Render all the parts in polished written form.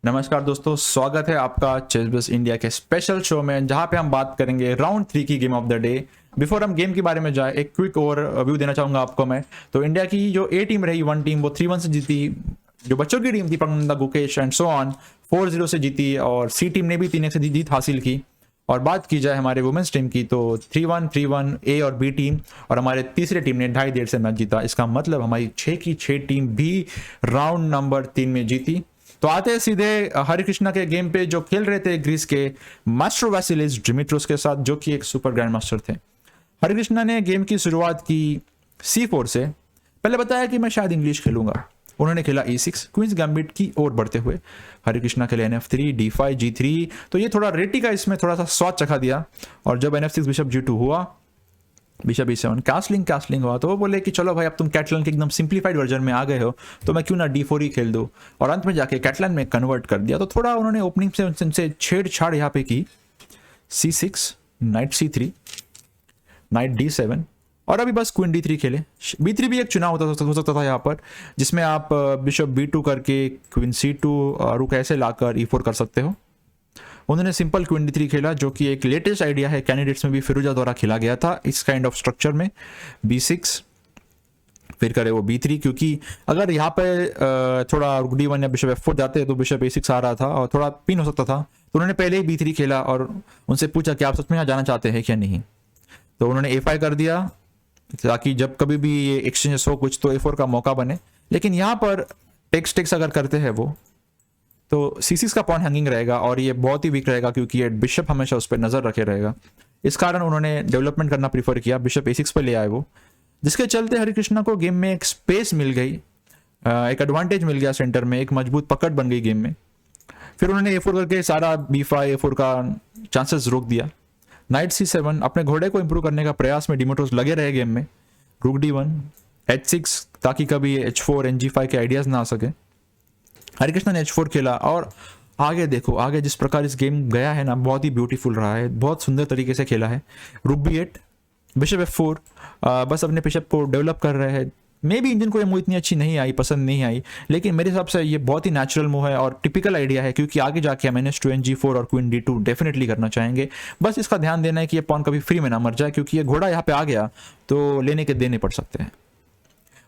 नमस्कार दोस्तों, स्वागत है आपका चेस बस इंडिया के स्पेशल शो में, जहां पे हम बात करेंगे राउंड 3 की game of the day. Before हम गेम के बारे में जाए, एक क्विक ओवर व्यू देना चाहूंगा आपको मैं। तो इंडिया की जो ए टीम रही, वन टीम, वो 3-1 से जीती। जो बच्चों की टीम थी, Praggnanandhaa, Gukesh and so on, 4-0 से जीती। और सी टीम ने भी 3-1 से जीत हासिल की। और बात की जाए हमारे वुमेन्स टीम की, तो 3-1 3-1 ए और बी टीम, और हमारे तीसरे टीम ने 2.5-1.5 से मैच जीता। इसका मतलब हमारी 6 की 6 टीम भी राउंड नंबर 3 में जीती। तो आते हैं सीधे हरे कृष्णा के गेम पे, जो खेल रहे थे ग्रीस के मास्टर वैसिलिस डिमिट्रोस के साथ, जो कि एक सुपर ग्रैंड मास्टर थे। हरे कृष्णा ने गेम की शुरुआत की C4 से। पहले बताया कि मैं शायद इंग्लिश खेलूंगा। उन्होंने खेला E6, क्वींस गैम्बिट की ओर बढ़ते हुए। हरे कृष्णा खेले NF3 D5 G3। तो ये थोड़ा रेटी का इसमें थोड़ा सा स्वाद चखा दिया। और जब NF6 बिशप G2 हुआ, बिशप E7 कैसलिंग हुआ, तो वो बोले कि चलो भाई, अब तुम कैटलन के एकदम सिंप्लीफाइड वर्जन में आ गए हो, तो मैं क्यों ना D4 ही खेल दूं। और अंत में जाके कैटलन में कन्वर्ट कर दिया। तो थोड़ा उन्होंने ओपनिंग से उनसे छेड़छाड़ यहाँ पे की। C6, night C3, night D7, और अभी बस क्वीन D3 खेले। B3 भी एक चुनाव हो सकता था यहाँ पर, जिसमें आप बिशप B2 करके क्वीन C2 रुक ऐसे लाकर E4 कर सकते हो। उन्होंने सिंपल क्वीन D3 खेला, जो कि एक लेटेस्ट आइडिया है, कैंडिडेट्स में भी फिरोजा द्वारा खेला गया था इस काइंड ऑफ स्ट्रक्चर में। B6, फिर करे वो B3, क्योंकि अगर यहाँ पे थोड़ा रुक D1 या बिशप F4 जाते तो बिशप A6 आ रहा था और थोड़ा पिन हो सकता था। तो उन्होंने पहले ही B3 खेला और उनसे पूछा कि आप सच में यहाँ जाना चाहते हैं क्या नहीं। तो उन्होंने A5 कर दिया, ताकि जब कभी भी ये एक्सचेंजेस हो कुछ, तो A4 का मौका बने। लेकिन यहाँ पर टेक्स अगर करते हैं वो, तो C6 का पॉन हैंगिंग रहेगा और ये बहुत ही वीक रहेगा, क्योंकि ये बिशप हमेशा उस पर नजर रखे रहेगा। इस कारण उन्होंने डेवलपमेंट करना प्रीफर किया, बिशप A6 पर ले आए वो, जिसके चलते हरिकृष्णा को गेम में एक स्पेस मिल गई, एक एडवांटेज मिल गया सेंटर में, एक मजबूत पकड़ बन गई गेम में। फिर उन्होंने A4 करके सारा B5 A4 का चांसेस रोक दिया। नाइट C7, अपने घोड़े को इंप्रूव करने का प्रयास में डिमिट्रोस लगे रहे गेम में। रुक D1, H6, ताकि कभी H4 NG5 के आइडियाज ना आ सके। हरिकृष्णा ने H4 खेला, और आगे देखो, आगे जिस प्रकार इस गेम गया है ना, बहुत ही ब्यूटीफुल रहा है, बहुत सुंदर तरीके से खेला है। रुक B8, बिशप F4, बस अपने बिशप को डेवलप कर रहे हैं। मे बी इंजन को ये मूव इतनी अच्छी नहीं आई, पसंद नहीं आई, लेकिन मेरे हिसाब से ये बहुत ही नेचुरल मूव है और टिपिकल आइडिया है, क्योंकि आगे जाके हम NH2 NG4 और क्वीन D2 डेफिनेटली करना चाहेंगे। बस इसका ध्यान देना है कि ये पॉन कभी फ्री में ना मर जाए, क्योंकि ये घोड़ा यहाँ पे आ गया तो लेने के देने पड़ सकते हैं।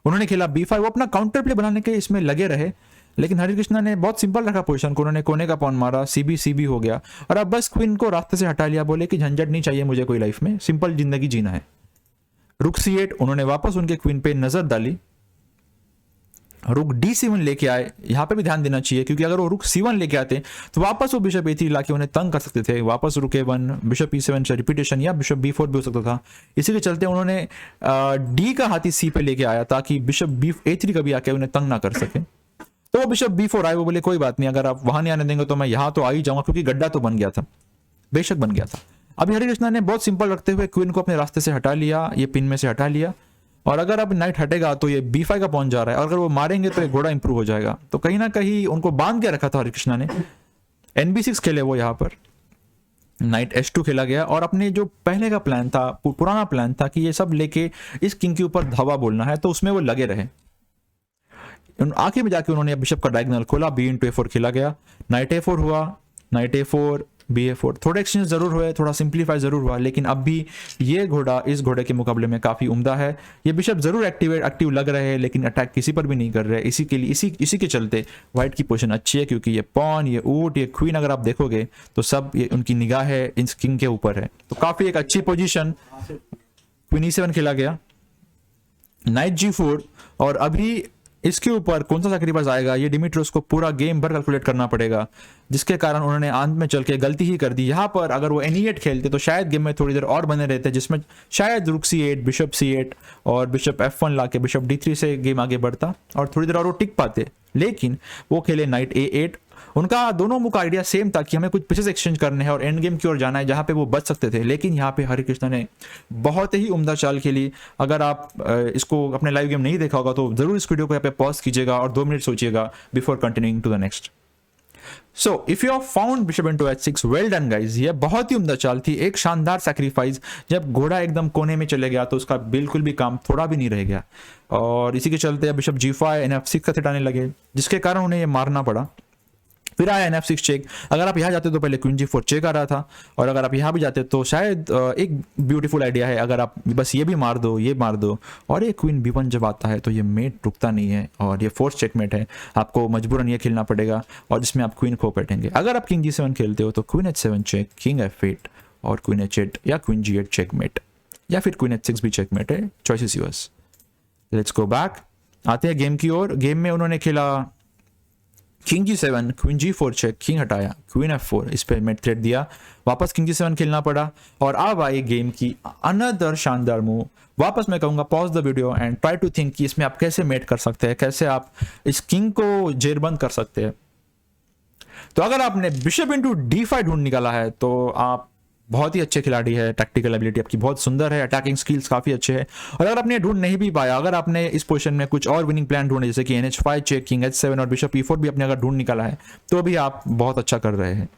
उन्होंने खेला B5, वो अपना काउंटर प्ले बनाने के इसमें लगे रहे, लेकिन हरिकृष्णा ने बहुत सिंपल रखा पोजीशन को। उन्होंने कोने का पॉन मारा, CB हो गया, और अब बस क्वीन को रास्ते से हटा लिया। बोले कि झंझट नहीं चाहिए मुझे कोई लाइफ में, सिंपल जिंदगी जीना है। रुक C8, उन्होंने वापस उनके क्वीन पे नजर डाली। रुक D7 लेके आए, यहाँ पे भी ध्यान देना चाहिए, क्योंकि अगर वो रुक C1 लेके आते तो वापस वो बिशप A3 लाके उन्हें तंग कर सकते थे। वापस रुक A1, बिशप E7 से रिपीटेशन, या बिशप B4 भी हो सकता था। इसी के चलते उन्होंने D का हाथी C पे लेके आया, ताकि बिशप A3 कभी आके उन्हें तंग ना कर सके। तो वो बिशप B4 आए, वो बोले कोई बात नहीं, अगर आप वहां नहीं आने देंगे तो मैं यहाँ तो आ ही जाऊंगा, क्योंकि गड्ढा तो बन गया था, बेशक बन गया था। अभी हरिकृष्णा ने बहुत सिंपल रखते हुए क्वीन को अपने रास्ते से हटा लिया, ये पिन में से हटा लिया। और अगर अब नाइट हटेगा तो ये B5 का पहुंच जा रहा है, और अगर वो मारेंगे तो ये घोड़ा इंप्रूव हो जाएगा। तो कहीं ना कहीं उनको बांध के रखा था हरिकृष्णा ने। NB6 खेले वो यहाँ पर, नाइट H2 खेला गया, और अपने जो पहले का प्लान था, पुराना प्लान था कि ये सब लेके इस किंग के ऊपर धावा बोलना है, तो उसमें वो लगे रहे। आखिर में जाके उन्होंने बिशप का डायगोनल खोला, B into A4 खेला गया। नाइट A4 हुआ, नाइट A4 BA4, थोड़े एक्सचेंज जरूर हुए, थोड़ा सिंप्लीफाई जरूर हुआ, लेकिन अब भी ये घोड़ा इस घोड़े के मुकाबले में काफी उम्दा है। ये बिशप जरूर एक्टिव लग रहे हैं, लेकिन अटैक किसी पर भी नहीं कर रहे। इसी के लिए इसी के चलते व्हाइट की पोजीशन अच्छी है, क्योंकि ये पॉन, ये ऊट, ये क्वीन अगर आप देखोगे तो सब ये उनकी निगाह है इस किंग के ऊपर है। तो काफी एक अच्छी पोजीशन। क्वीन E7 खेला गया, नाइट G4, और अभी इसके ऊपर कौन सा सैक्रिफाइस आएगा, ये डिमिट्रोस को पूरा गेम भर कैलकुलेट करना पड़ेगा, जिसके कारण उन्होंने अंत में चल के गलती ही कर दी। यहाँ पर अगर वो NE8 खेलते तो शायद गेम में थोड़ी देर और बने रहते, जिसमें शायद रुक C8, बिशप C8 और बिशप F1 लाके बिशप D3 से गेम आगे बढ़ता और थोड़ी देर और वो टिक पाते। लेकिन वो खेले नाइट A8। उनका दोनों मुख आइडिया सेम था कि हमें कुछ पीसेस एक्सचेंज करने हैं और एंड गेम की ओर जाना है, जहां पे वो बच सकते थे। लेकिन यहाँ पे हरिकृष्णा ने बहुत ही उम्दा चाल खेली। अगर आप इसको अपने लाइव गेम नहीं देखा होगा तो जरूर इस वीडियो को यहाँ पे पॉज कीजिएगा और 2 मिनट सोचिएगा before continuing to the next. So if you have found bishop into H6, well done guys. ये बहुत ही उम्दा चाल थी, एक शानदार सैक्रिफाइस। जब घोड़ा एकदम कोने में चले गया तो उसका बिल्कुल भी काम थोड़ा भी नहीं रह गया, और इसी के चलते बिशप G5 NF6 का थ्रेट आने लगे, जिसके कारण उन्हें ये मारना पड़ा। फिर आया NF6 चेक। अगर आप यहाँ जाते तो पहले क्वीन G4 चेक आ रहा था, और अगर आप यहाँ भी जाते तो शायद एक ब्यूटीफुल आइडिया है, अगर आप बस ये भी मार दो, ये मार दो, और ये क्वीन B1 जब आता है तो ये मेट रुकता नहीं है और ये फोर्स चेकमेट है, आपको मजबूरन ये खेलना पड़ेगा और जिसमें आप क्वीन खो बैठेंगे। अगर आप किंग G7 खेलते हो तो queen H7 check, king F8 और क्वीन H8 या क्वीन G8 चेकमेट, या फिर क्वीन H6 भी चेकमेट है, choice is yours. Let's go back, आते हैं गेम की ओर। गेम में उन्होंने खेला king G7, queen G4 check, king हटाया, क्वीन F4, इस पे मेट थ्रेट दिया, वापस किंग G7 खेलना पड़ा, और अब आई गेम की अनदर शानदार मूव। वापस मैं कहूंगा pause the video and try to think कि इसमें आप कैसे मेट कर सकते हैं, कैसे आप इस किंग को जेरबंद कर सकते हैं। तो अगर आपने बिशप इंटू D5 ढूंढ निकाला है तो आप बहुत ही अच्छे खिलाड़ी है, टैक्टिकल एबिलिटी आपकी बहुत सुंदर है, अटैकिंग स्किल्स काफी अच्छे हैं। और अगर आपने ढूंढ नहीं भी पाया, अगर आपने इस पोजीशन में कुछ और विनिंग प्लान ढूंढे जैसे कि NH5 चेक, किंग H7 और बिशप E4 भी अपने अगर ढूंढ निकाला है तो भी आप बहुत अच्छा कर रहे हैं।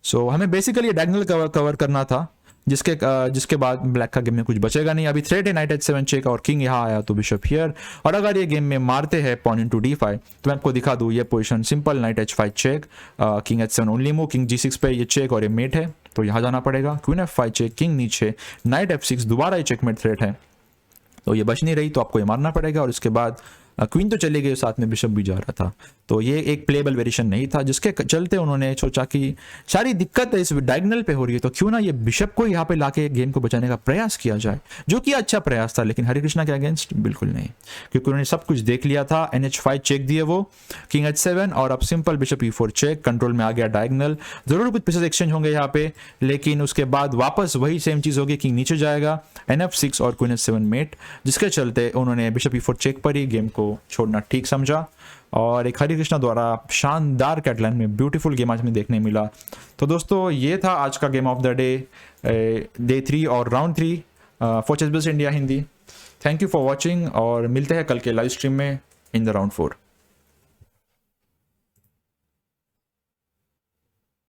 सो हमें बेसिकली डायगोनल कवर करना था, जिसके बाद ब्लैक का गेम में कुछ बचेगा नहीं। अभी थ्रेट है नाइट H7 चेक और किंग यहाँ आया तो बिशप हियर, और अगर ये गेम में मारते हैं पॉन इंटू D5 तो मैं आपको दिखा दूं ये position simple knight H5 check, king H7 only move, king G6 पे ये चेक और ये मेट है तो यहाँ जाना पड़ेगा, क्वीन F5 चेक, किंग नीचे, नाइट F6 दोबारा ये चेकमेट थ्रेट है तो ये बच नहीं रही तो आपको ये मारना पड़ेगा, और इसके बाद क्वीन तो चले गए, साथ में बिशप भी जा रहा था, तो ये एक प्लेबल वेरिएशन नहीं था, जिसके चलते उन्होंने सोचा कि सारी दिक्कत इस डायगोनल पे हो रही है तो क्यों ना ये बिशप को यहाँ पे लाके गेम को बचाने का प्रयास किया जाए, जो कि अच्छा प्रयास था, लेकिन हरिकृष्णा के अगेंस्ट बिल्कुल नहीं, क्योंकि उन्होंने सब कुछ देख लिया था। NH5 चेक दिए वो, किंग H7 और अब simple bishop E4 check, control में आ गया डायगोनल। जरूर कुछ पीसेस एक्सचेंज होंगे यहाँ पे, लेकिन उसके बाद वापस वही सेम चीज होगी, किंग नीचे जाएगा, NF6 और क्वीन H7 मेट, जिसके चलते उन्होंने बिशप E4 चेक पर ही गेम को छोड़ना ठीक समझा, और एक हरिकृष्णा द्वारा शानदार कैटलाइन में ब्यूटीफुल गेम आज में देखने मिला। तो दोस्तों ये था आज का गेम ऑफ द डे 3 और round 3 for ChessBase India Hindi. Thank you for watching और मिलते हैं कल के लाइव स्ट्रीम में इन द राउंड 4।